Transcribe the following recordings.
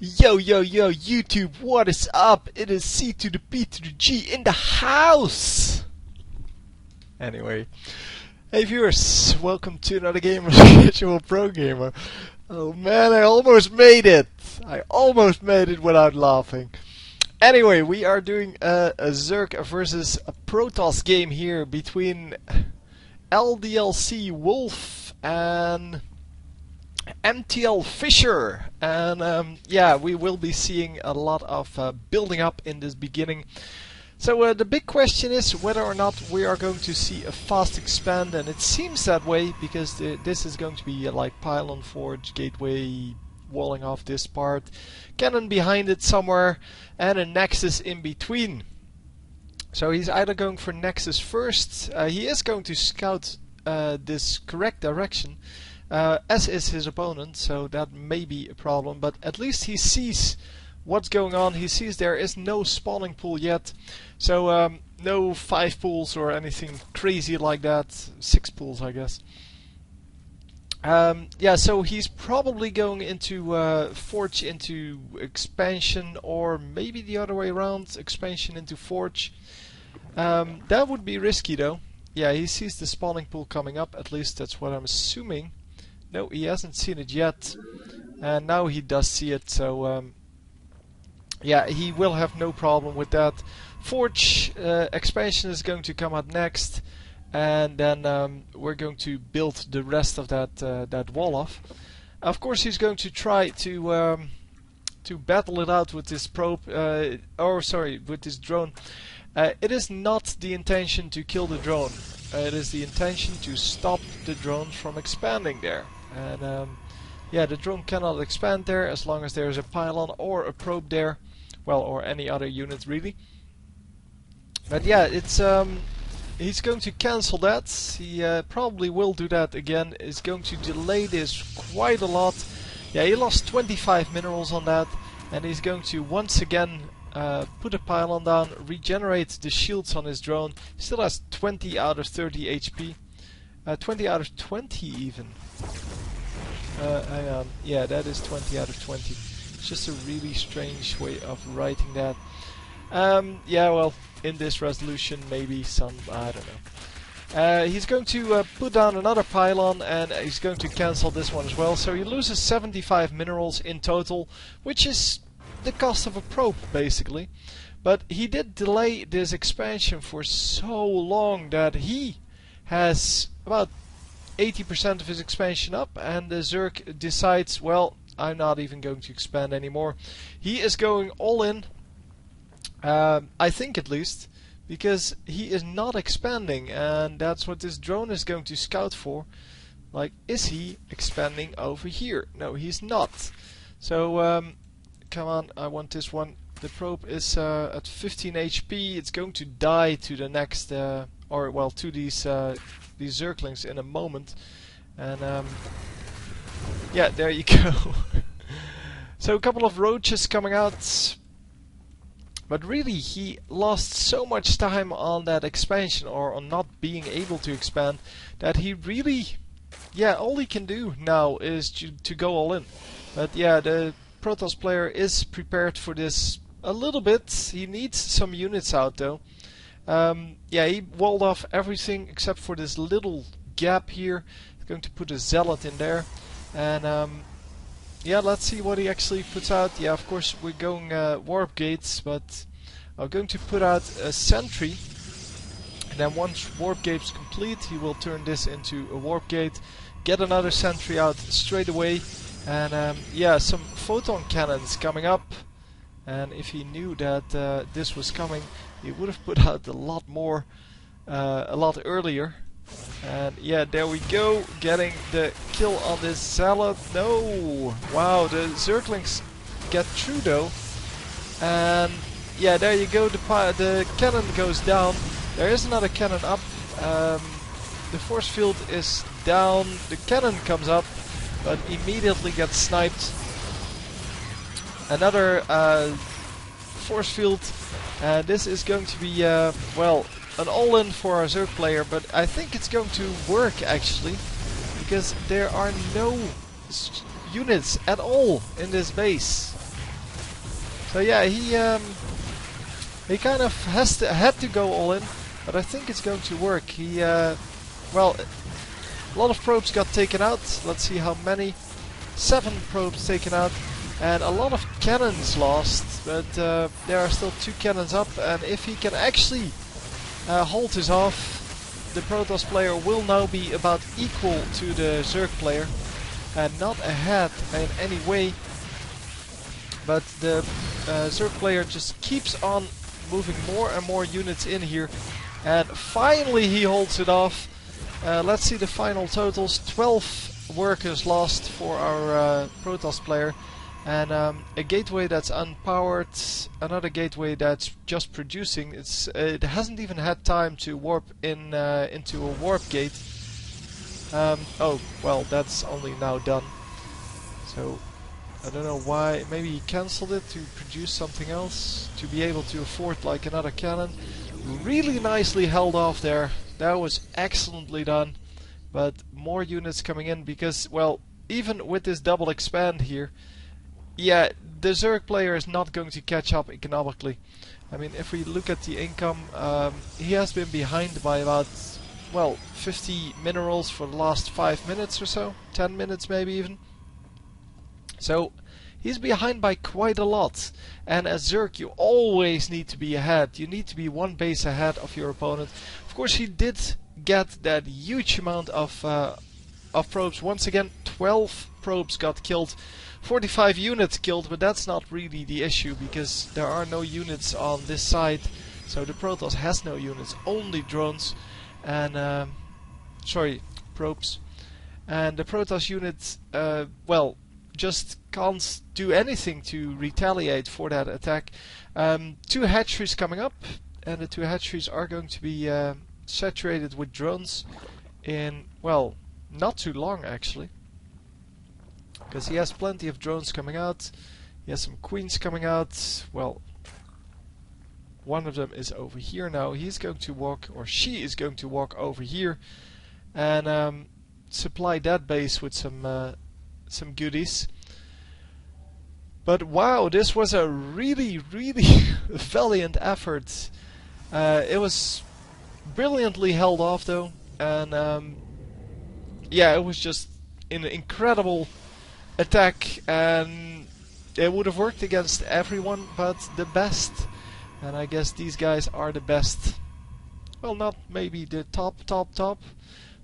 Yo, yo, yo, YouTube, what is up? It is C to the P to the G in the house! Anyway, hey viewers, welcome to another game of ZvP Pro Gamer. Oh man, I almost made it! I almost made it without laughing. Anyway, we are doing a Zerg versus a Protoss game here between LDLCWolf and mTL Fischer, and yeah, we will be seeing a lot of building up in this beginning. So the big question is whether or not we are going to see a fast expand, and it seems that way because this is going to be like pylon, forge, gateway, walling off this part, cannon behind it somewhere, and a nexus in between. So he's either going for nexus first. He is going to scout this correct direction, as is his opponent, so that may be a problem, but at least he sees what's going on. He sees there is no spawning pool yet, so no 5 pools or anything crazy like that. 6 pools, I guess. Yeah, so he's probably going into forge into expansion, or maybe the other way around, expansion into forge. That would be risky though. Yeah, he sees the spawning pool coming up, at least that's what I'm assuming. No, he hasn't seen it yet, and now he does see it, so yeah, he will have no problem with that. Forge expansion is going to come out next, and then we're going to build the rest of that wall off. Of course, he's going to try to battle it out with this probe, with this drone. It is not the intention to kill the drone. It is the intention to stop the drone from expanding there. And yeah, the drone cannot expand there as long as there is a pylon or a probe there. Well, or any other unit really. But yeah, it's he's going to cancel that. He probably will do that again. He's going to delay this quite a lot. Yeah, he lost 25 minerals on that, and he's going to once again put a pylon down, regenerate the shields on his drone. He still has 20 out of 30 HP. 20 out of 20 even. Hang on. Yeah, that is 20 out of 20. It's just a really strange way of writing that. Yeah, well, in this resolution, maybe some, I don't know. He's going to put down another pylon, and he's going to cancel this one as well. So he loses 75 minerals in total, which is the cost of a probe, basically. But he did delay this expansion for so long that he has about 80% of his expansion up, and the Zerg decides, well, I'm not even going to expand anymore. He is going all in, I think at least, because he is not expanding, and that's what this drone is going to scout for. Like, is he expanding over here? No, he's not. So, come on, I want this one. The probe is at 15 HP. It's going to die to the next, or well, to these Zerglings in a moment. And yeah, there you go. So a couple of roaches coming out. But really, he lost so much time on that expansion, or on not being able to expand, that he really, yeah, all he can do now is to go all in. But yeah, the Protoss player is prepared for this a little bit. He needs some units out though. Yeah, he walled off everything except for this little gap here. He's going to put a zealot in there, and yeah, let's see what he actually puts out. Yeah, of course we're going warp gates, but I'm going to put out a sentry, and then once warp gate's complete, he will turn this into a warp gate, get another sentry out straight away, and yeah, some photon cannons coming up. And if he knew that this was coming, he would have put out a lot more, a lot earlier. And yeah, there we go, getting the kill on this zealot. No! Wow, the Zerglings get through though. And yeah, there you go, the cannon goes down. There is another cannon up. The force field is down. The cannon comes up, but immediately gets sniped. Another force field. This is going to be, well, an all-in for our Zerg player, but I think it's going to work actually, because there are no units at all in this base. So yeah, he kind of had to go all in, but I think it's going to work. Well, a lot of probes got taken out. Let's see how many. 7 probes taken out, and a lot of cannons lost, but there are still 2 cannons up, and if he can actually hold this off, the Protoss player will now be about equal to the Zerg player, and not ahead in any way, but the Zerg player just keeps on moving more and more units in here, and finally he holds it off. Let's see the final totals. 12 workers lost for our Protoss player, and a gateway that's unpowered, another gateway that's just producing. It hasn't even had time to warp in into a warp gate. Oh, well, that's only now done. So I don't know why. Maybe he cancelled it to produce something else to be able to afford like another cannon. Really nicely held off there. That was excellently done. But more units coming in because, well, even with this double expand here, yeah, the Zerg player is not going to catch up economically. I mean, if we look at the income, he has been behind by about, well, 50 minerals for the last 5 minutes or so, 10 minutes maybe even. So he's behind by quite a lot. And as Zerg, you always need to be ahead. You need to be 1 base ahead of your opponent. Of course, he did get that huge amount of probes. Once again, 12 probes got killed, 45 units killed, but that's not really the issue because there are no units on this side. So the Protoss has no units, only drones and sorry, probes. And the Protoss unit, well, just can't do anything to retaliate for that attack. 2 hatcheries coming up, and the 2 hatcheries are going to be saturated with drones in, well, not too long actually, because he has plenty of drones coming out. He has some queens coming out. Well, one of them is over here now. He's going to walk, or she is going to walk over here and supply that base with some goodies. But wow, this was a really valiant effort. It was brilliantly held off though, and yeah, it was just an incredible attack, and it would have worked against everyone but the best, and I guess these guys are the best. Well, not maybe the top,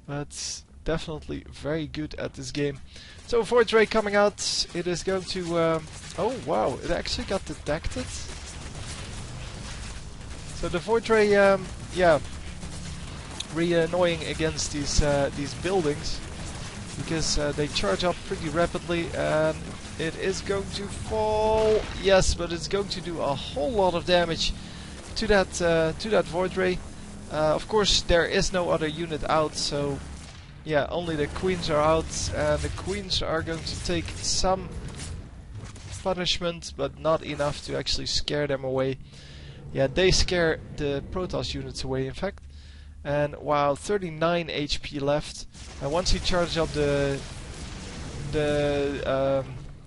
but definitely very good at this game. So Void Ray coming out, it is going to oh wow, it actually got detected. So the Void Ray, yeah, really annoying against these buildings because they charge up pretty rapidly, and it is going to fall. Yes, but it's going to do a whole lot of damage to that Void Ray. Of course, there is no other unit out, so yeah, only the queens are out, and the queens are going to take some punishment, but not enough to actually scare them away. Yeah, they scare the Protoss units away, in fact. And wow, 39 HP left. And once he charges up the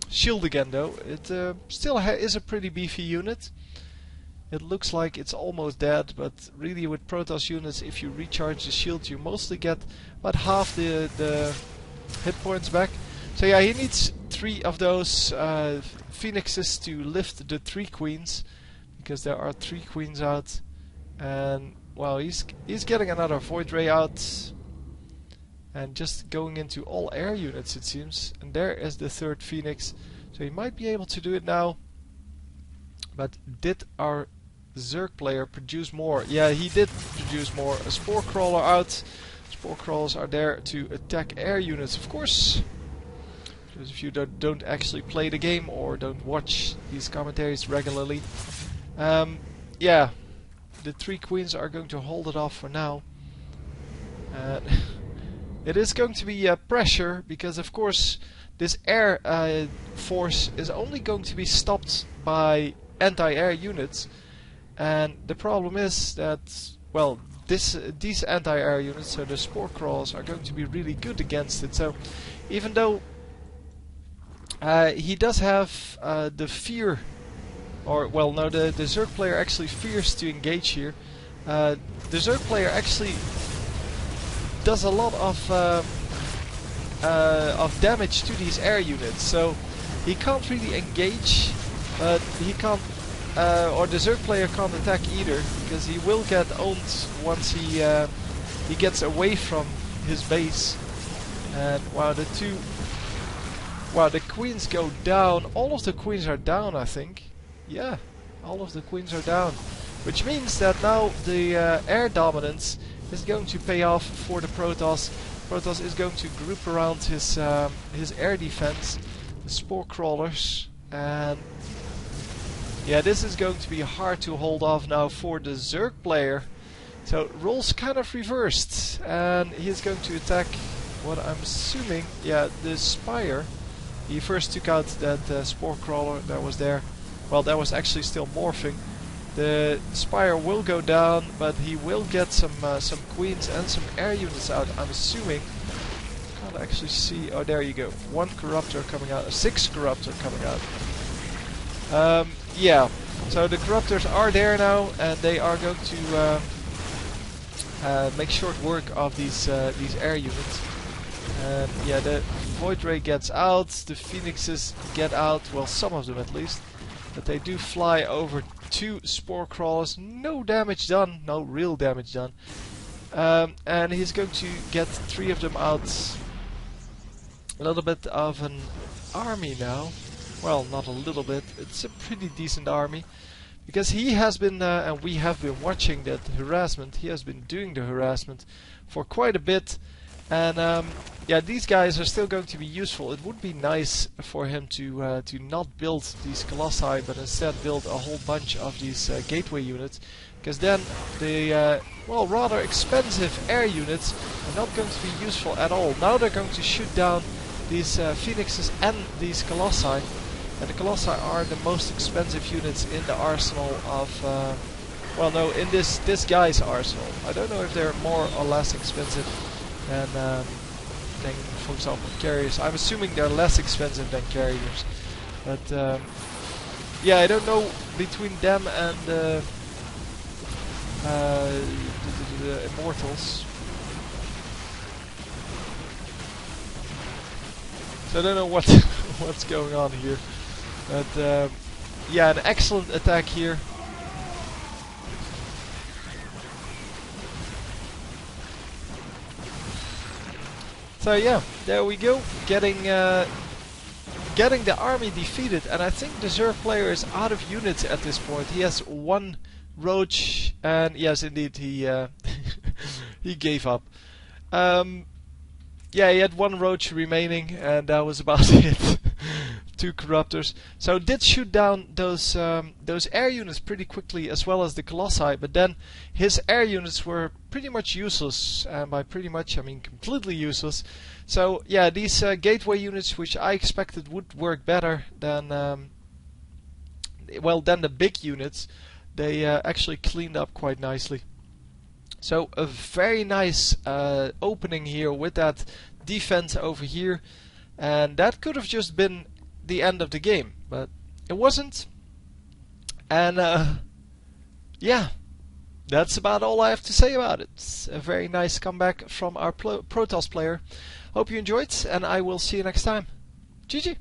shield again, though, it still is a pretty beefy unit. It looks like it's almost dead, but really with Protoss units, if you recharge the shield, you mostly get about half the hit points back. So yeah, he needs 3 of those phoenixes to lift the 3 queens, because there are 3 queens out. And well, he's getting another Void Ray out, and just going into all air units it seems. And there is the 3rd phoenix, so he might be able to do it now. But did our Zerg player produce more? Yeah, he did produce more. A Spore Crawler out. Spore Crawlers are there to attack air units, of course. Because if you don't actually play the game or don't watch these commentaries regularly, yeah, the 3 queens are going to hold it off for now. It is going to be pressure, because of course this air force is only going to be stopped by anti-air units, and the problem is that, well, these anti-air units, so the Spore Crawlers, are going to be really good against it. So even though he does have the fear or well, no, the Zerg player actually fears to engage here. The Zerg player actually does a lot of damage to these air units, so he can't really engage, but he can't, or the Zerg player can't attack either, because he will get owned once he gets away from his base. And wow, the queens go down. All of the queens are down, I think. Yeah, all of the queens are down, which means that now the air dominance is going to pay off for the Protoss. Protoss is going to group around his air defense, the spore crawlers, and yeah, this is going to be hard to hold off now for the Zerg player. So roles kind of reversed, and he's going to attack what I'm assuming, yeah, the Spire. He first took out that spore crawler that was there. Well, that was actually still morphing. The Spire will go down, but he will get some queens and some air units out, I'm assuming. Can't actually see. Oh, there you go. 1 corruptor coming out. 6 corruptor coming out. Yeah. So the corruptors are there now, and they are going to make short work of these air units. And yeah, the Void Ray gets out. The Phoenixes get out. Well, some of them at least. But they do fly over 2 spore crawlers. No damage done. No real damage done. And he's going to get 3 of them out. A little bit of an army now. Well, not a little bit. It's a pretty decent army. Because he has been, and we have been watching that harassment. He has been doing the harassment for quite a bit. And yeah, these guys are still going to be useful. It would be nice for him to not build these Colossi, but instead build a whole bunch of these gateway units. Because then the, well, rather expensive air units are not going to be useful at all. Now they're going to shoot down these Phoenixes and these Colossi. And the Colossi are the most expensive units in the arsenal of, well, no, in this guy's arsenal. I don't know if they're more or less expensive than, for example, carriers. I'm assuming they're less expensive than carriers. But, yeah, I don't know between them and the Immortals. So I don't know what's going on here. But yeah, an excellent attack here. So yeah, there we go, getting the army defeated, and I think the Zerg player is out of units at this point. He has 1 roach, and yes, indeed, he he gave up. Yeah, he had 1 roach remaining, and that was about it. 2 corruptors. So did shoot down those air units pretty quickly, as well as the Colossi, but then his air units were pretty much useless, and by pretty much I mean completely useless. So yeah, these gateway units, which I expected would work better than well, than the big units, they actually cleaned up quite nicely. So a very nice opening here with that defense over here, and that could have just been the end of the game, but it wasn't. And yeah, that's about all I have to say about it. It's a very nice comeback from our Protoss player. Hope you enjoyed, and I will see you next time. GG!